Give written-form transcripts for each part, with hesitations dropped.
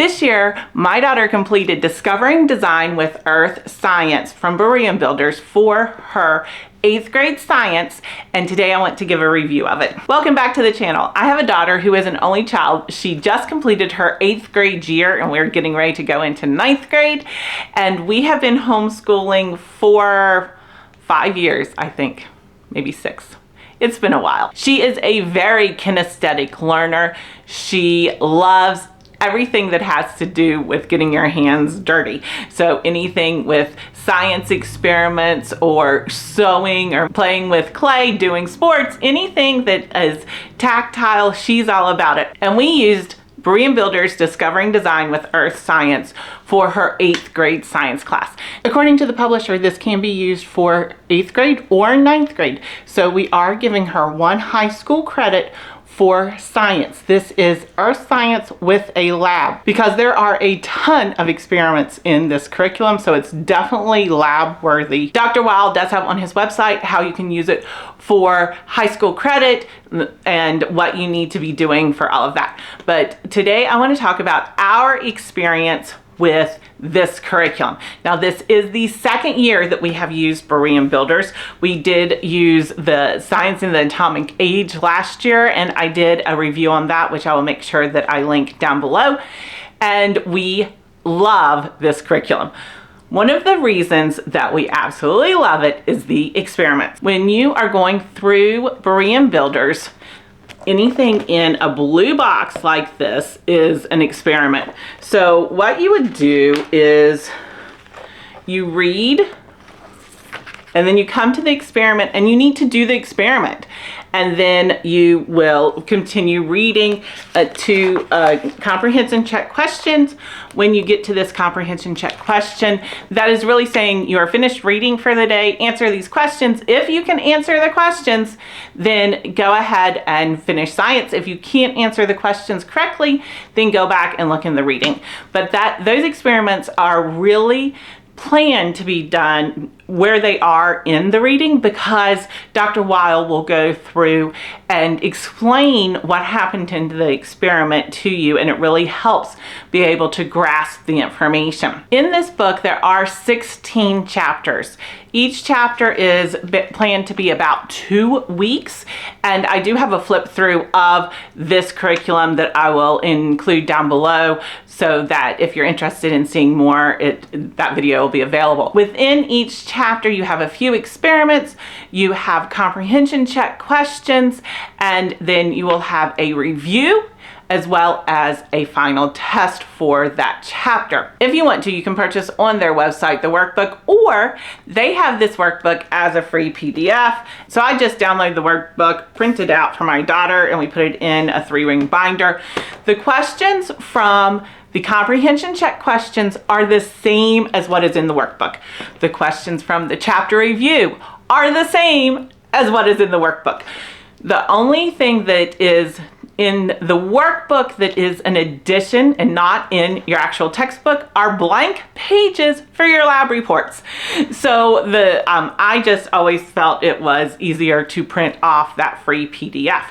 This year, my daughter completed Discovering Design with Earth Science from Berean Builders for her 8th grade science, and today I want to give a review of it. Welcome back to the channel. I have a daughter who is an only child. She just completed her 8th grade year and we're getting ready to go into 9th grade, and we have been homeschooling for 5 years, I think, maybe 6. It's been a while. She is a very kinesthetic learner. She loves everything that has to do with getting your hands dirty. So anything with science experiments or sewing or playing with clay, doing sports, anything that is tactile, she's all about it. And we used Berean Builders Discovering Design with Earth Science for her 8th grade science class. According to the publisher, this can be used for 8th grade or 9th grade. So we are giving her 1 high school credit for science. This is Earth Science with a lab, because there are a ton of experiments in this curriculum, so it's definitely lab worthy. Dr. Weil does have on his website how you can use it for high school credit and what you need to be doing for all of that. But today I want to talk about our experience with this curriculum. Now, this is the 2nd year that we have used Berean Builders. We did use the Science in the Atomic Age last year, and I did a review on that, which I will make sure that I link down below. And we love this curriculum. One of the reasons that we absolutely love it is the experiments. When you are going through Berean Builders, anything in a blue box like this is an experiment. So what you would do is you read, and then you come to the experiment, and you need to do the experiment. And then you will continue reading to comprehension check questions. When you get to this comprehension check question, that is really saying you are finished reading for the day. Answer these questions. If you can answer the questions, then go ahead and finish science. If you can't answer the questions correctly, then go back and look in the reading. But those experiments are really planned to be done where they are in the reading, because Dr. Weil will go through and explain what happened in the experiment to you, and it really helps be able to grasp the information. In this book, there are 16 chapters. Each chapter is planned to be about 2 weeks, and I do have a flip through of this curriculum that I will include down below, so that if you're interested in seeing more, that video will be available. Within each chapter, you have a few experiments, you have comprehension check questions, and then you will have a review as well as a final test for that chapter. If you want to, you can purchase on their website the workbook, or they have this workbook as a free PDF. So I just downloaded the workbook, printed out for my daughter, and we put it in a 3-ring binder. The questions from the comprehension check questions are the same as what is in the workbook. The questions from the chapter review are the same as what is in the workbook. The only thing that is in the workbook that is an addition and not in your actual textbook are blank pages for your lab reports. So I just always felt it was easier to print off that free PDF.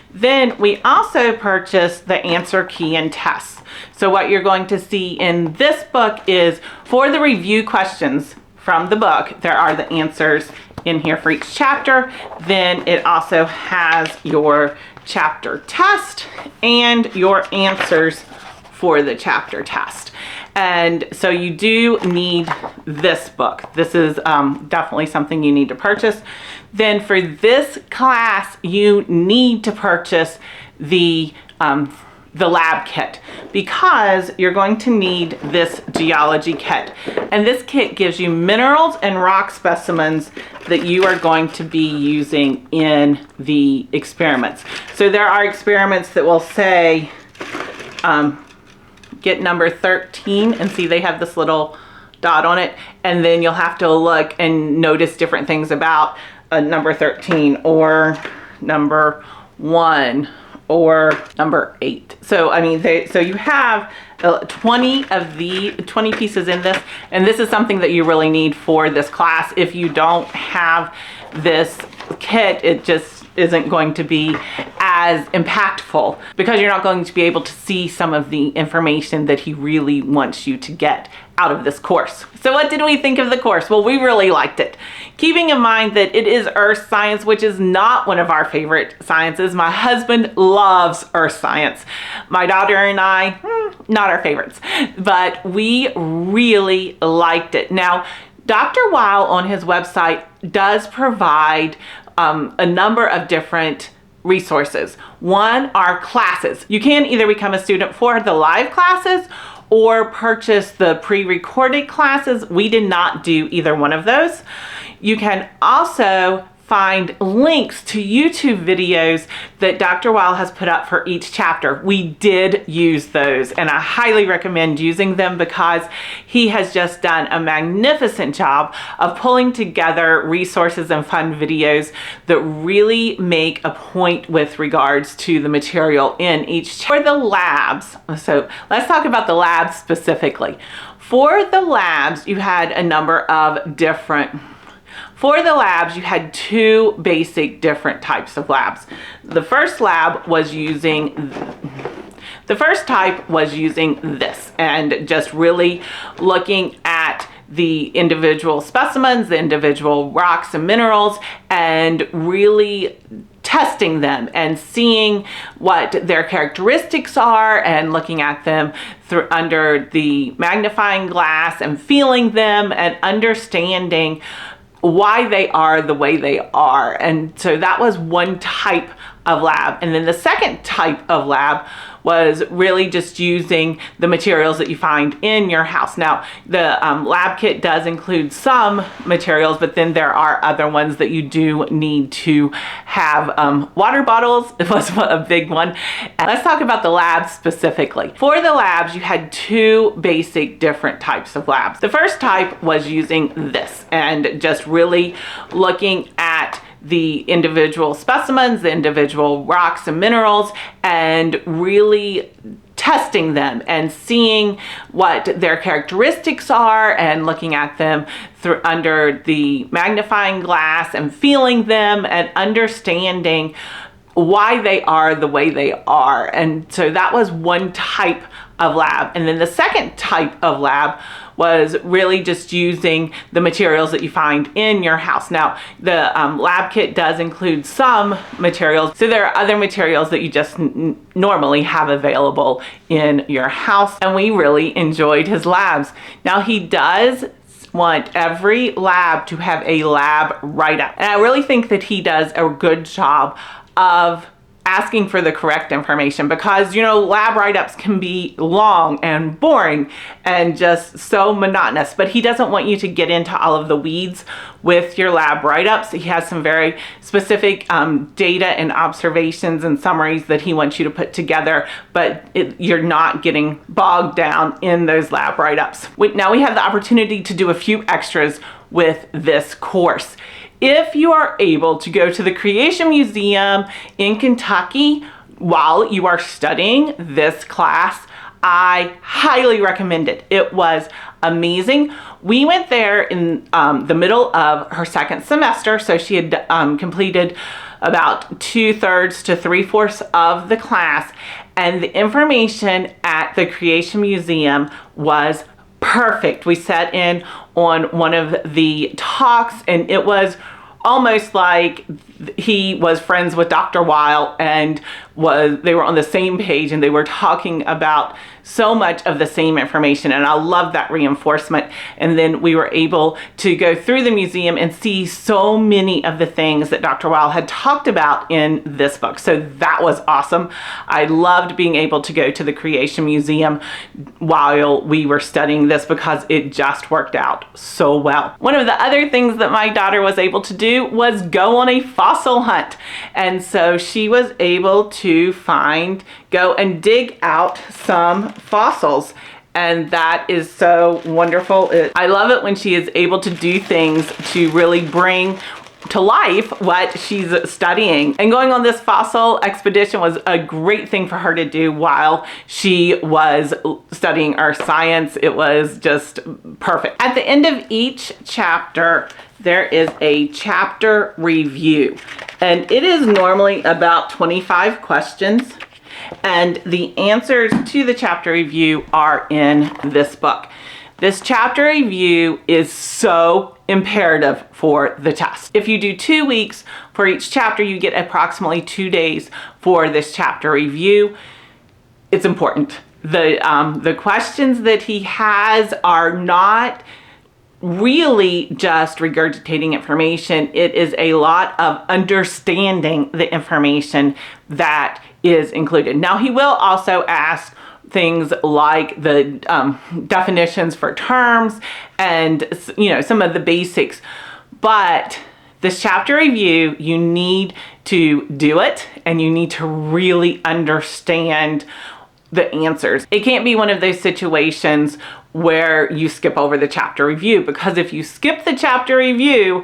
Then we also purchased the answer key and tests. So what you're going to see in this book is, for the review questions from the book, there are the answers in here for each chapter. Then it also has your chapter test and your answers for the chapter test. And so you do need this book. This is definitely something you need to purchase. Then for this class, you need to purchase the lab kit, because you're going to need this geology kit. And this kit gives you minerals and rock specimens that you are going to be using in the experiments. So there are experiments that will say, get number 13, and see they have this little dot on it, and then you'll have to look and notice different things about number 13 or number 1 or number 8. So I mean, so you have 20 pieces in this, and this is something that you really need for this class. If you don't have this kit, isn't going to be as impactful because you're not going to be able to see some of the information that he really wants you to get out of this course. So what did we think of the course? Well, we really liked it. Keeping in mind that it is earth science, which is not one of our favorite sciences. My husband loves earth science. My daughter and I, not our favorites, but we really liked it. Now, Dr. Weil on his website does provide a number of different resources. One are classes. You can either become a student for the live classes or purchase the pre-recorded classes. We did not do either one of those. You can also find links to YouTube videos that Dr. Weil has put up for each chapter. We did use those, and I highly recommend using them because he has just done a magnificent job of pulling together resources and fun videos that really make a point with regards to the material in each chapter. For the labs, so let's talk about the labs specifically. For the labs, you had a number of different For the labs, you had two basic different types of labs. The first type was using this and just really looking at the individual specimens, the individual rocks and minerals, and really testing them and seeing what their characteristics are and looking at them through under the magnifying glass and feeling them and understanding why they are the way they are. And so that was one type of lab. And then the second type of lab was really just using the materials that you find in your house. Now, the lab kit does include some materials, but then there are other ones that you do need to have. Water bottles was a big one. And let's talk about the labs specifically. For the labs, you had two basic different types of labs. The first type was using this and just really looking at the individual specimens, the individual rocks and minerals, and really testing them and seeing what their characteristics are and looking at them through under the magnifying glass and feeling them and understanding why they are the way they are. And so that was one type of lab. And then the second type of lab was really just using the materials that you find in your house. Now, the lab kit does include some materials, so there are other materials that you just normally have available in your house, and we really enjoyed his labs. Now, he does want every lab to have a lab write-up, and I really think that he does a good job of asking for the correct information, because you know, lab write-ups can be long and boring and just so monotonous, but he doesn't want you to get into all of the weeds with your lab write-ups. He has some very specific data and observations and summaries that he wants you to put together, but you're not getting bogged down in those lab write-ups. Now we have the opportunity to do a few extras with this course. If you are able to go to the Creation Museum in Kentucky while you are studying this class, I highly recommend it. It was amazing. We went there in the middle of her second semester, so she had completed about 2/3 to 3/4 of the class, and the information at the Creation Museum was perfect. We sat in on one of the talks, and it was almost like he was friends with Dr. Weil and they were on the same page, and they were talking about so much of the same information, and I love that reinforcement. And then we were able to go through the museum and see so many of the things that Dr. Weil had talked about in this book. So that was awesome. I loved being able to go to the Creation Museum while we were studying this because it just worked out so well. One of the other things that my daughter was able to do was go on a fossil hunt. And so she was able to go and dig out some fossils, and that is so wonderful. I love it when she is able to do things to really bring to life what she's studying. And going on this fossil expedition was a great thing for her to do while she was studying earth science. It was just perfect. At the end of each chapter, there is a chapter review, and it is normally about 25 questions, and the answers to the chapter review are in this book. This chapter review is so imperative for the test. If you do 2 weeks for each chapter, you get approximately 2 days for this chapter review. It's important. The questions that he has are not really just regurgitating information. It is a lot of understanding the information that is included. Now, he will also ask things like the definitions for terms and, you know, some of the basics. But this chapter review, you need to do it, and you need to really understand the answers. It can't be one of those situations where you skip over the chapter review, because if you skip the chapter review,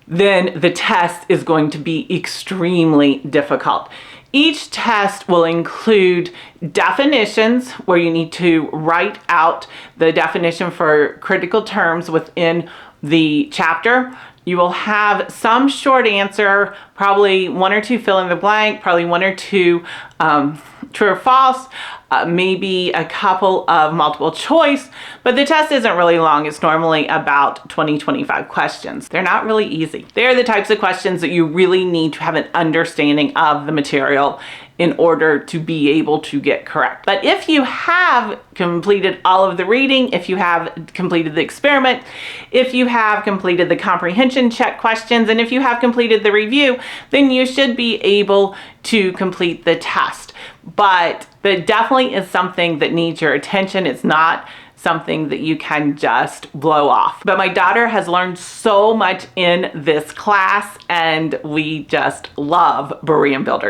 then the test is going to be extremely difficult. Each test will include definitions, where you need to write out the definition for critical terms within the chapter. You will have some short answer, probably 1 or 2 fill in the blank, probably 1 or 2 true or false, maybe a couple of multiple choice, but the test isn't really long. It's normally about 20-25 questions. They're not really easy. They're the types of questions that you really need to have an understanding of the material in order to be able to get correct. But if you have completed all of the reading, if you have completed the experiment, if you have completed the comprehension check questions, and if you have completed the review, then you should be able to complete the test. But it definitely is something that needs your attention. It's not something that you can just blow off. But my daughter has learned so much in this class, and we just love Berean Builders.